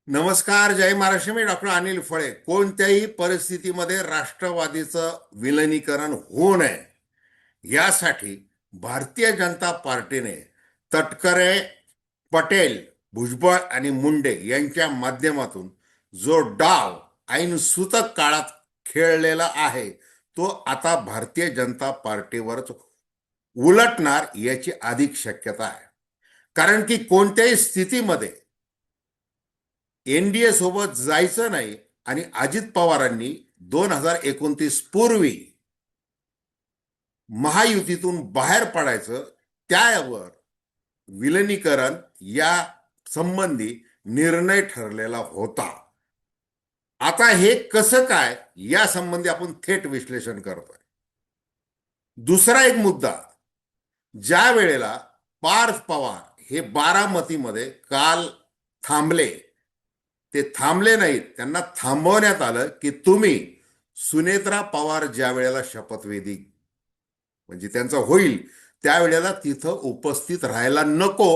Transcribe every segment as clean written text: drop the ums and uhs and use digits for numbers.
नमस्कार. जय महाराष्ट्र. मी डॉक्टर अनिल फळे. कोणत्याही परिस्थितीमध्ये राष्ट्रवादीचं विलिनीकरण होऊ नये यासाठी भारतीय जनता पार्टीने तटकरे, पटेल, भुजबळ आणि मुंडे यांच्या माध्यमातून जो डाव ऐन सूतक काळात खेळलेला आहे तो आता भारतीय जनता पार्टीवरच उलटणार याची अधिक शक्यता आहे. कारण की कोणत्याही स्थितीमध्ये एनडीए सोबत जायचं नाही आणि अजित पवारांनी 2029 पूर्वी महायुतीतून बाहेर पडायचं, त्यावर विलिनीकरण या संबंधी निर्णय ठरलेला होता. आता हे कसं काय या संबंधी आपण थेट विश्लेषण करतोय. दुसरा एक मुद्दा, ज्या वेळेला पार्थ पवार हे बारामतीमध्ये काल थांबले, ते थांबले नाहीत, त्यांना थांबवण्यात आलं की तुम्ही सुनेत्रा पवार ज्या वेळेला शपथविधी म्हणजे त्यांचं होईल त्यावेळेला तिथं उपस्थित राहायला नको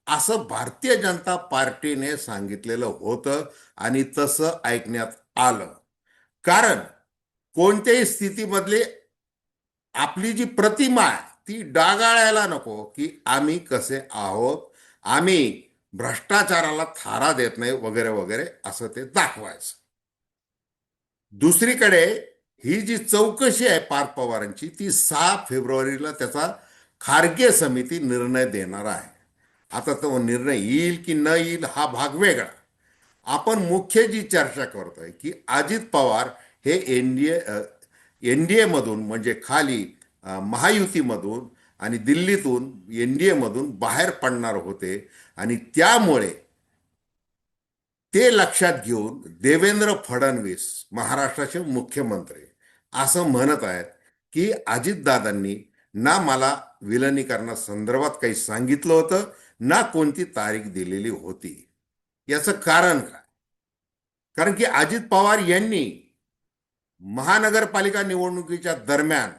असं भारतीय जनता पार्टीने सांगितलेलं होतं आणि तसं ऐकण्यात आलं. कारण कोणत्याही स्थितीमधली आपली जी प्रतिमा आहे ती डागाळायला नको की आम्ही कसे आहोत, आम्ही भ्रष्टाचाराला थारा देत नाही वगैरे वगैरे असं ते दाखवायचं. दुसरीकडे ही जी चौकशी आहे पार्थ पवारांची ती 6 फेब्रुवारीला त्याचा खारगे समिती निर्णय देणार आहे. आता तो निर्णय येईल की न येईल हा भाग वेगळा. आपण मुख्य जी चर्चा करतोय की अजित पवार हे एनडीए मधून म्हणजे खाली महायुतीमधून आणि दिल्लीतून एनडीए मधून बाहेर पडणार होते आणि त्यामुळे ते लक्षात घेऊन देवेंद्र फडणवीस महाराष्ट्राचे मुख्यमंत्री असं म्हणत आहेत की अजितदादांनी ना मला विलिनीकरणासंदर्भात काही सांगितलं होतं ना कोणती तारीख दिलेली होती. याचं कारण काय? कारण की अजित पवार यांनी महानगरपालिका निवडणुकीच्या दरम्यान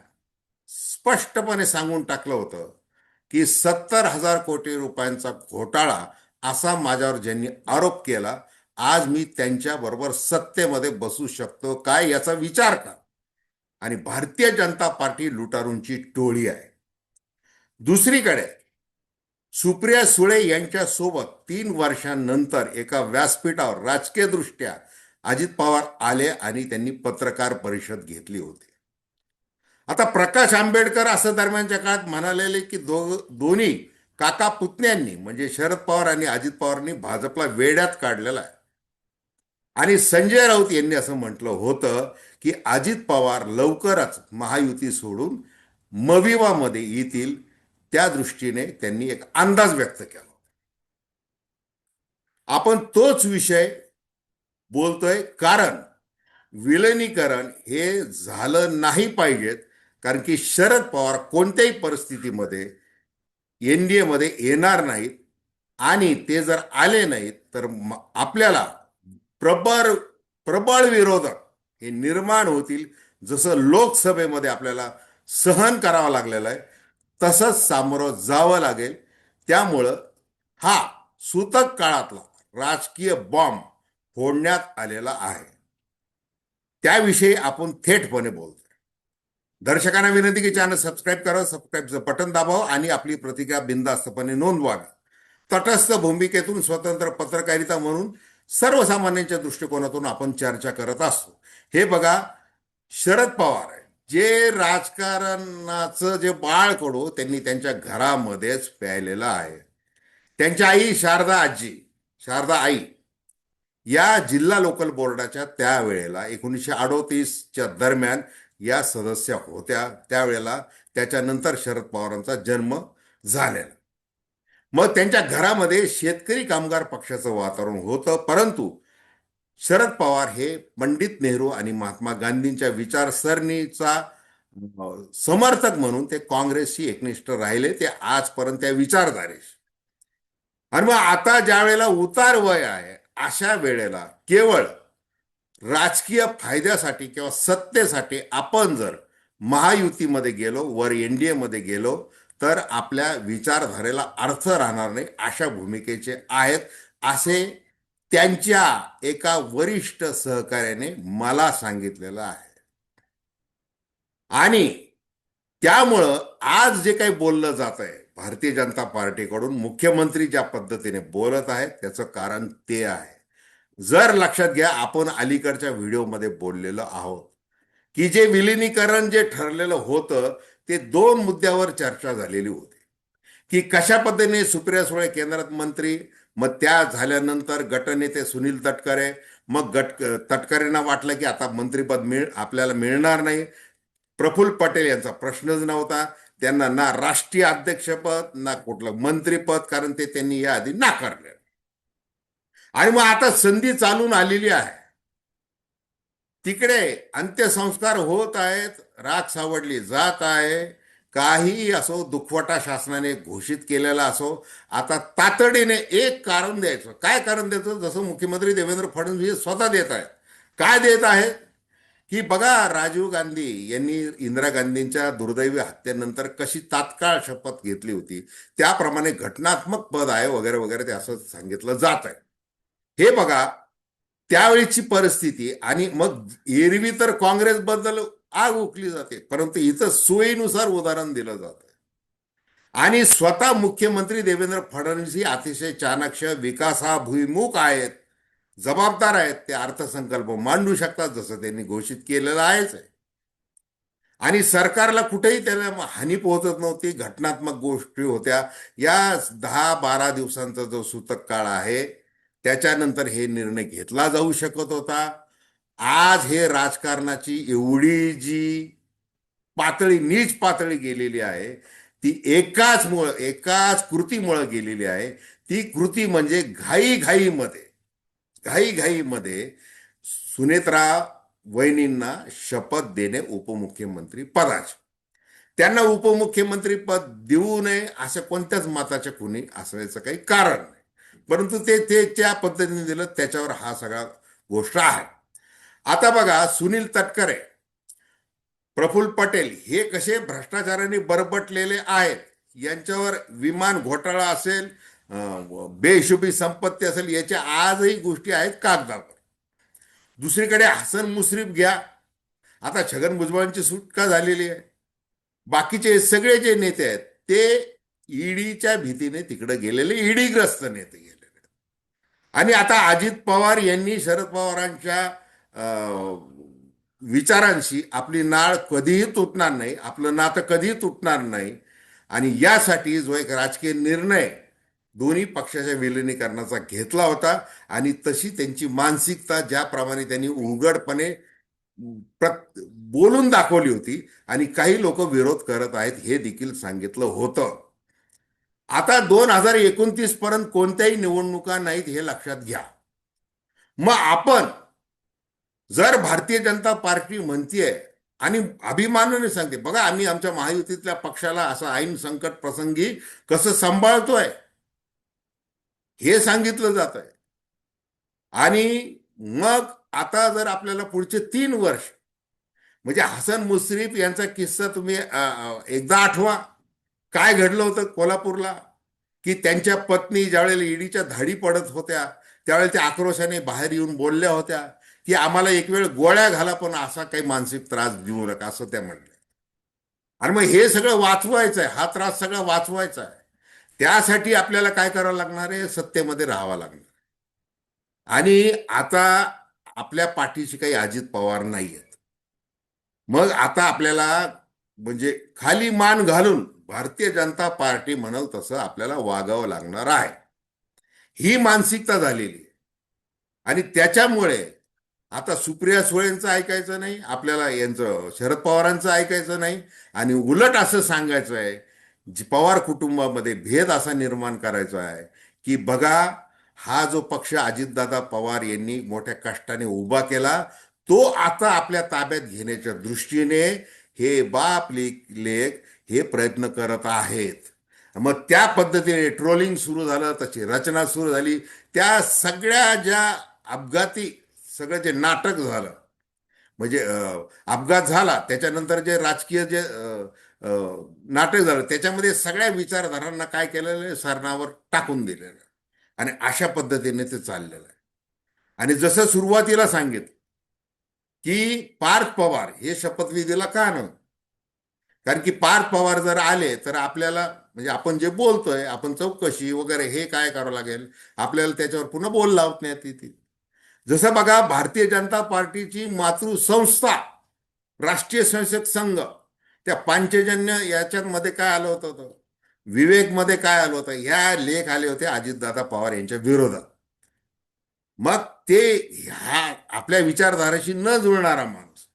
स्पष्टपणे सांगून टाकलं होतं की 70,000 कोटी रुपयांचा घोटाळा असा माझ्यावर ज्यांनी आरोप केला, आज मी त्यांच्याबरोबर सत्तेमध्ये बसू शकतो काय याचा विचार करा. आणि भारतीय जनता पार्टी लुटारूंची टोळी आहे. दुसरीकडे सुप्रिया सुळे यांच्या सोबत 3 वर्षांनंतर एका व्यासपीठावर राजकीय दृष्ट्या अजित पवार आले आणि त्यांनी पत्रकार परिषद घेतली होती. आता प्रकाश आंबेडकर असं दरम्यानच्या काळात म्हणालेले की दोन्ही काका पुतण्यांनी म्हणजे शरद पवार आणि अजित पवारांनी भाजपला वेड्यात काढलेला आहे. आणि संजय राऊत यांनी असं म्हटलं होतं की अजित पवार लवकरच महायुती सोडून मविवामध्ये येतील, त्या दृष्टीने त्यांनी एक अंदाज व्यक्त केला. आपण तोच विषय बोलतोय कारण विलिनीकरण हे झालं नाही पाहिजेत. कारण की शरद पवार कोणत्याही परिस्थितीमध्ये एनडीए मध्ये येणार नाहीत आणि ते जर आले नाहीत तर आपल्याला प्रबळ प्रबळ विरोधक हे निर्माण होतील. जसं लोकसभेमध्ये आपल्याला सहन करावं लागलेलं आहे तसंच सामोरं जावं लागेल. त्यामुळं हा सूतक काळातला राजकीय बॉम्ब फोडण्यात आलेला आहे. त्याविषयी आपण थेटपणे बोलतो. दर्शकांना विनंती की चॅनल सबस्क्राईब करा, सबस्क्राईबचं बटन दाबावं आणि आपली प्रतिक्रिया बिनधास्तपणे नोंदवावी. तटस्थ भूमिकेतून स्वतंत्र पत्रकारिता म्हणून सर्वसामान्यांच्या दृष्टिकोनातून आपण चर्चा करत असतो. हे बघा, शरद पवार आहे जे राजकारणाचं जे बाळकडू त्यांनी त्यांच्या घरामध्येच प्यायलेलं आहे. त्यांच्या आई शारदा आई या जिल्हा लोकल बोर्डाच्या त्यावेळेला 1938च्या दरम्यान या सदस्य होत्या. त्यावेळेला त्याच्यानंतर शरद पवारांचा जन्म झालेला. मग त्यांच्या घरामध्ये शेतकरी कामगार पक्षाचं वातावरण होतं. परंतु शरद पवार हे पंडित नेहरू आणि महात्मा गांधींच्या विचारसरणीचा समर्थक म्हणून ते काँग्रेसशी एकनिष्ठ राहिले. ते आजपर्यंत त्या विचारधारेशी. आणि मग आता ज्या वेळेला उतार वय आहे अशा वेळेला केवळ राजकीय फायद्यासाठी किंवा सत्तेसाठी आपण जर महायुतीमध्ये गेलो, वर एनडीए मध्ये गेलो तर आपल्या विचारधारेला अर्थ राहणार नाही अशा भूमिकेचे आहेत असे त्यांच्या एका वरिष्ठ सहकार्याने मला सांगितलेलं आहे. आणि त्यामुळं आज जे काही बोललं जात आहे भारतीय जनता पार्टीकडून, मुख्यमंत्री ज्या पद्धतीने बोलत आहेत त्याचं कारण ते आहे. जर लक्षात घ्या, आपण अलीकडच्या व्हिडिओमध्ये बोललेलो आहोत की जे विलिनीकरण जे ठरलेलं होतं ते दोन मुद्द्यावर चर्चा झालेली होती, की कशा पद्धतीने सुप्रिया सुळे केंद्रात मंत्री, मग त्या झाल्यानंतर गटनेते सुनील तटकरे, मग तटकरेंना वाटलं की आता मंत्रीपद आपल्याला मिळणार नाही. प्रफुल्ल पटेल यांचा प्रश्नच नव्हता, त्यांना ना राष्ट्रीय अध्यक्षपद ना कुठलं मंत्रीपद, कारण ते त्यांनी याआधी नाकारले. आणि मग आता संधी चालून आलेली आहे, तिकडे अंत्यसंस्कार होत आहेत, राख सावडली जात आहे. काही असो, दुखवटा शासनाने घोषित केलेला असो, आता तातडीने एक कारण द्यायचं. काय कारण द्यायचं? जसं मुख्यमंत्री देवेंद्र फडणवीस स्वतः देत आहेत. काय देत आहेत? की बघा, राजीव गांधी यांनी इंदिरा गांधींच्या दुर्दैवी हत्येनंतर कशी तात्काळ शपथ घेतली होती, त्याप्रमाणे घटनात्मक पद आहे वगैरे वगैरे, ते असं सांगितलं जात आहे. हे बघा त्यावेळीची परिस्थिती. आणि मग एरवी तर काँग्रेसबद्दल आग उकली जाते, परंतु इथं सोयीनुसार उदाहरण दिलं जातं. आणि स्वतः मुख्यमंत्री देवेंद्र फडणवीस ही अतिशय चाणाक्ष, विकासाभिमुख आहेत, जबाबदार आहेत. ते अर्थसंकल्प मांडू शकतात, जसं त्यांनी घोषित केलेलं आहेच आहे. आणि सरकारला कुठेही त्याला हानी पोहोचत नव्हती, घटनात्मक गोष्टी होत्या. या 10-12 दिवसांचा जो सूतक काळ आहे त्याच्यानंतर हे निर्णय घेतला जाऊ शकत होता. आज हे राजकारणाची एवढी जी पातळी, नीच पातळी गेलेली आहे, ती एकाच कृतीमुळे गेलेली आहे. ती कृती म्हणजे घाईघाईमध्ये सुनेत्रा वहिनींना शपथ देणे उपमुख्यमंत्री पदाचे. त्यांना उपमुख्यमंत्री पद देऊ नये असं कोणत्याच मताच्या कुणी असायचं काही कारण नाही, परंतु ते ते त्या पद्धतीने दिलं, त्याच्यावर हा सगळा गोष्ट आहे. आता बघा, सुनील तटकरे, प्रफुल्ल पटेल हे कसे भ्रष्टाचाराने बरबटलेले आहेत. यांच्यावर विमान घोटाळा असेल, बेहिशोबी संपत्ती असेल, याच्या आजही गोष्टी आहेत कागदावर. दुसरीकडे हसन मुश्रीफ घ्या, आता छगन भुजबळांची सुटका झालेली आहे. बाकीचे सगळे जे नेते आहेत ते ईडीच्या भीतीने तिकडे गेलेले, ईडीग्रस्त नेते गेलेले. आणि आता अजित पवार यांनी शरद पवारांच्या विचारांशी आपली नाळ कधीही तुटणार नाही, आपलं नातं कधीही तुटणार नाही. आणि यासाठी जो एक राजकीय निर्णय दोन्ही पक्षाच्या विलिनीकरणाचा घेतला होता, आणि तशी त्यांची मानसिकता ज्याप्रमाणे त्यांनी उघडपणे बोलून दाखवली होती, आणि काही लोक विरोध करत आहेत हे देखील सांगितलं होतं. आता 2029 पर्यंत कोणत्याही निवडणुका नाहीत हे लक्षात घ्या. मग आपण जर भारतीय जनता पार्टी म्हणतीये आणि अभिमानाने सांगते, बघा आम्ही आमच्या महायुतीतल्या पक्षाला असं ऐन संकट प्रसंगी कसं सांभाळतोय हे सांगितलं जात आहे. आणि मग आता जर आपल्याला पुढचे 3 वर्ष, म्हणजे हसन मुश्रीफ यांचा किस्सा तुम्ही एकदा आठवा, काय घडलं होतं कोल्हापूरला, की त्यांच्या पत्नी ज्यावेळेला ईडीच्या धाडी पडत होत्या त्यावेळेला त्या आक्रोशाने बाहेर येऊन बोलल्या होत्या की आम्हाला एक वेळ गोळ्या घाला पण असा काही मानसिक त्रास देऊ नका, असं त्या म्हणल्या. आणि मग हे सगळं वाचवायचं आहे, हा त्रास सगळा वाचवायचा आहे. त्यासाठी आपल्याला काय करावं लागणार आहे? सत्तेमध्ये राहावं लागणार. आणि आता आपल्या पाठीशी काही अजित पवार नाही आहेत. मग आता आपल्याला म्हणजे खाली मान घालून भारतीय जनता पार्टी म्हणल तसं आपल्याला वागावं लागणार आहे. ही मानसिकता झालेली आहे. आणि त्याच्यामुळे आता सुप्रिया सुळेंचं ऐकायचं नाही आपल्याला, यांचं शरद पवारांचं ऐकायचं नाही. आणि उलट असं सांगायचं आहे, पवार कुटुंबामध्ये भेद असा निर्माण करायचा आहे की बघा, हा जो पक्ष अजितदादा पवार यांनी मोठ्या कष्टाने उभा केला, तो आता आपल्या ताब्यात घेण्याच्या दृष्टीने हे बाप लेख हे प्रयत्न करत आहेत. मग त्या पद्धतीने ट्रोलिंग सुरू झालं, तशी रचना सुरू झाली. त्या सगळ्या ज्या अपघाती सगळं जे नाटक झालं, म्हणजे अपघात झाला त्याच्यानंतर जे राजकीय जे नाटक झालं, त्याच्यामध्ये सगळ्या विचारधारांना काय केलेलं आहे, सरणावर टाकून दिलेलं आहे. आणि अशा पद्धतीने ते चाललेलं आहे. आणि जसं सुरुवातीला सांगितलं की पार्थ पवार हे शपथविधीला का नाही, कारण की पार्थ पवार जर आले तर आपल्याला म्हणजे आपण जे बोलतोय आपण चौकशी वगैरे हे काय करावं लागेल, आपल्याला त्याच्यावर पुन्हा बोल लावण्यात येते. जसं बघा भारतीय जनता पार्टीची मातृसंस्था राष्ट्रीय स्वयंसेवक संघ, त्या पांचजन्य याच्यामध्ये काय आलं होतं, विवेकमध्ये काय आलं होतं, ह्या लेख आले होते अजितदादा पवार यांच्या विरोधात. मग ते ह्या आपल्या विचारधाराशी न जुळणारा माणूस,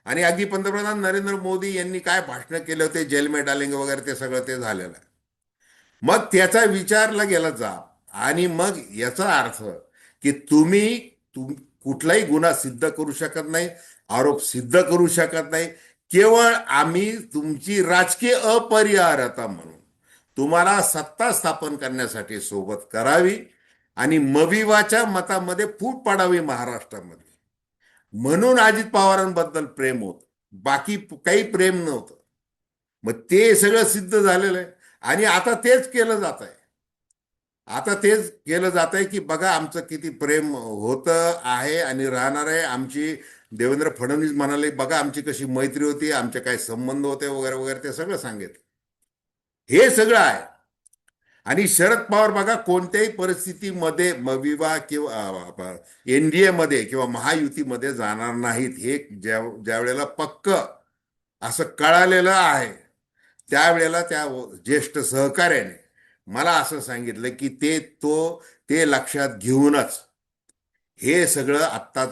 आणि अगदी पंतप्रधान नरेंद्र मोदी यांनी काय भाषण केले होते, जेल में डालेंगे वगैरे, ते सगळं ते झालेलं आहे. मग त्याचा विचारला गेला जा, आणि मग याचा अर्थ की कुठलाही गुन्हा सिद्ध करू शकत नाही, आरोप सिद्ध करू शकत नाही. केवळ आम्ही तुमची राजकीय अपरिहार्यता म्हणून तुम्हाला सत्ता स्थापन करण्यासाठी सोबत करावी आणि मविवाच्या मतामध्ये फूट पडावी महाराष्ट्रामध्ये, म्हणून अजित पवारांबद्दल प्रेम होत, बाकी काही प्रेम नव्हतं. मग ते सगळं सिद्ध झालेलं आहे आणि आता तेच केलं जात आहे. आता तेच केलं जात आहे की बघा आमचं किती प्रेम होतं आहे आणि राहणार आहे. आमची देवेंद्र फडणवीस म्हणाले बघा आमची कशी मैत्री होती, आमचे काय संबंध होते वगैरे वगैरे, ते सगळं सांगितलं. हे सगळं आहे. आणि शरद पवार बघा कोणत्याही परिस्थितीमध्ये मविवा किंवा एनडीए मध्ये किंवा महायुतीमध्ये जाणार नाहीत, हे ज्या वेळेला पक्क असं कळालेलं आहे, त्यावेळेला त्या ज्येष्ठ सहकार्याने मला असं सांगितलं की ते लक्षात घेऊनच हे सगळं आत्ता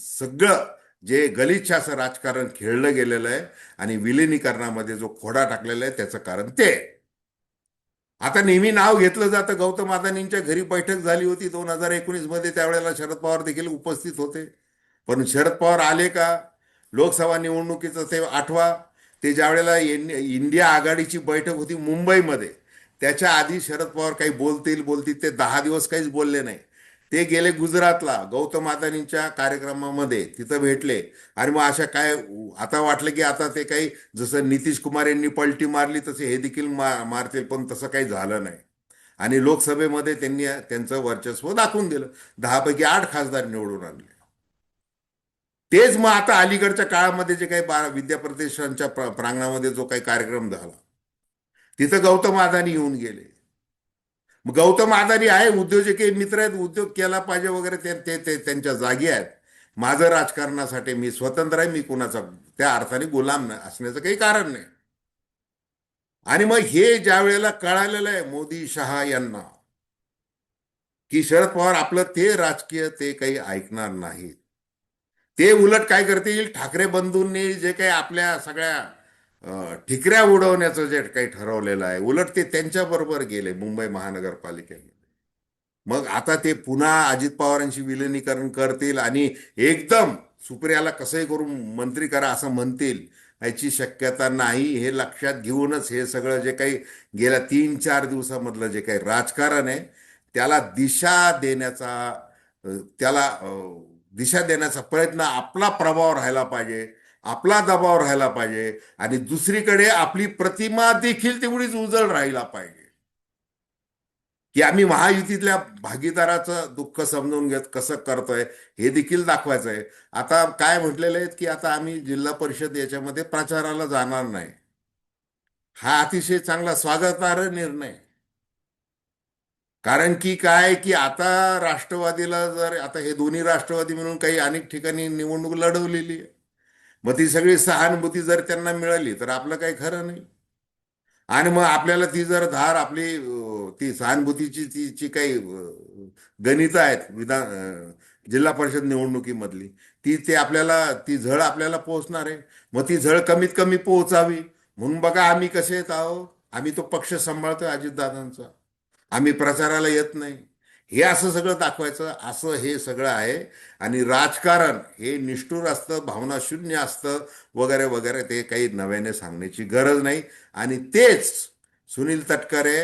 सगळं जे गलिच्छ असं राजकारण खेळलं गेलेलं आहे आणि विलिनीकरणामध्ये जो खोडा टाकलेला आहे त्याचं कारण ते. आता नेहमी नाव घेतलं जातं, गौतम अदानींच्या घरी बैठक झाली होती 2019 मध्ये, त्यावेळेला शरद पवार देखील उपस्थित होते. पण शरद पवार आले का? लोकसभा निवडणुकीचं ते आठवा, ते ज्या वेळेला इंडिया आघाडीची बैठक होती मुंबईमध्ये, त्याच्या आधी शरद पवार काही बोलतील बोलतील, ते 10 दिवस काहीच बोलले नाही. ते गेले गुजरातला गौतम अदानींच्या कार्यक्रमामध्ये, तिथं भेटले. आणि मग अशा काय आता वाटलं की आता ते काही जसं नितीश कुमार यांनी पलटी मारली तसे हे देखील मारतील, पण तसं काही झालं नाही. आणि लोकसभेमध्ये त्यांनी त्यांचं वर्चस्व दाखवून दिलं, 10 पैकी 8 खासदार निवडून आणले. तेच मग आता अलीकडच्या काळामध्ये जे काही विद्याप्रतिष्ठानच्या प्रांगणामध्ये जो काही कार्यक्रम झाला, तिथं गौतम अदानी येऊन गेले. मग गौतम अदानी आहे, उद्योजक मित्र आहेत, उद्योग केला पाहिजे वगैरे, ते ते ते त्यांच्या जागी आहेत. माझं राजकारणासाठी मी स्वतंत्र आहे, मी कुणाचा त्या अर्थाने गुलाम असण्याचं काही कारण नाही. आणि मग हे ज्या वेळेला कळालेलं आहे मोदी शहा यांना की शरद पवार आपलं ते राजकीय ते काही ऐकणार नाहीत, ते उलट काय करतील, ठाकरे बंधूंनी जे काही आपल्या सगळ्या ठिकऱ्या उडवण्याचं जे काही ठरवलेलं आहे, उलट ते त्यांच्या बरोबर गेले मुंबई महानगरपालिकेमध्ये. मग आता ते पुन्हा अजित पवारांशी विलिनीकरण करतील आणि एकदम सुप्रियाला कसंही करून मंत्री करा असं म्हणतील, याची शक्यता नाही. हे लक्षात घेऊनच हे सगळं जे काही गेल्या 3-4 दिवसामधलं जे काही राजकारण आहे, त्याला दिशा देण्याचा प्रयत्न, आपला प्रभाव राहायला पाहिजे, आपला दबाव राहायला पाहिजे, आणि दुसरीकडे आपली प्रतिमा देखील तेवढीच उजळ राहायला पाहिजे की आम्ही महायुतीतल्या भागीदाराचं दुःख समजून घेत कसं करतोय, हे देखील दाखवायचं आहे. आता काय म्हटलेलं आहे की आता आम्ही जिल्हा परिषद याच्यामध्ये प्रचाराला जाणार नाही. हा अतिशय चांगला स्वागतार्ह निर्णय. कारण की काय की आता राष्ट्रवादीला जर आता हे दोन्ही राष्ट्रवादी म्हणून काही अनेक ठिकाणी निवडणूक लढवलेली आहे, मग ती सगळी सहानुभूती जर त्यांना मिळाली तर आपलं काही खरं नाही. आणि मग आपल्याला ती जर धार आपली ती सहानुभूतीची ती काही गणितं आहेत जिल्हा परिषद निवडणुकीमधली, ते आपल्याला ती झळ आपल्याला पोहोचणार आहे. मग ती झळ कमीत कमी पोहोचावी म्हणून बघा आम्ही कसे येत आहोत, आम्ही तो पक्ष सांभाळतोय अजितदादांचा, आम्ही प्रचाराला येत नाही, हे असं सगळं दाखवायचं, असं हे सगळं आहे. आणि राजकारण हे निष्ठुर असतं, भावनाशून्य असतं वगैरे वगैरे, ते काही नव्याने सांगण्याची गरज नाही. आणि तेच सुनील तटकरे,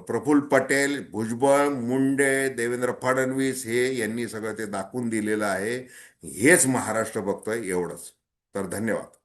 प्रफुल्ल पटेल, भुजबळ, मुंडे, देवेंद्र फडणवीस हे यांनी सगळं ते दाखवून दिलेलं आहे. हेच महाराष्ट्र बघतोय, एवढंच. तर धन्यवाद.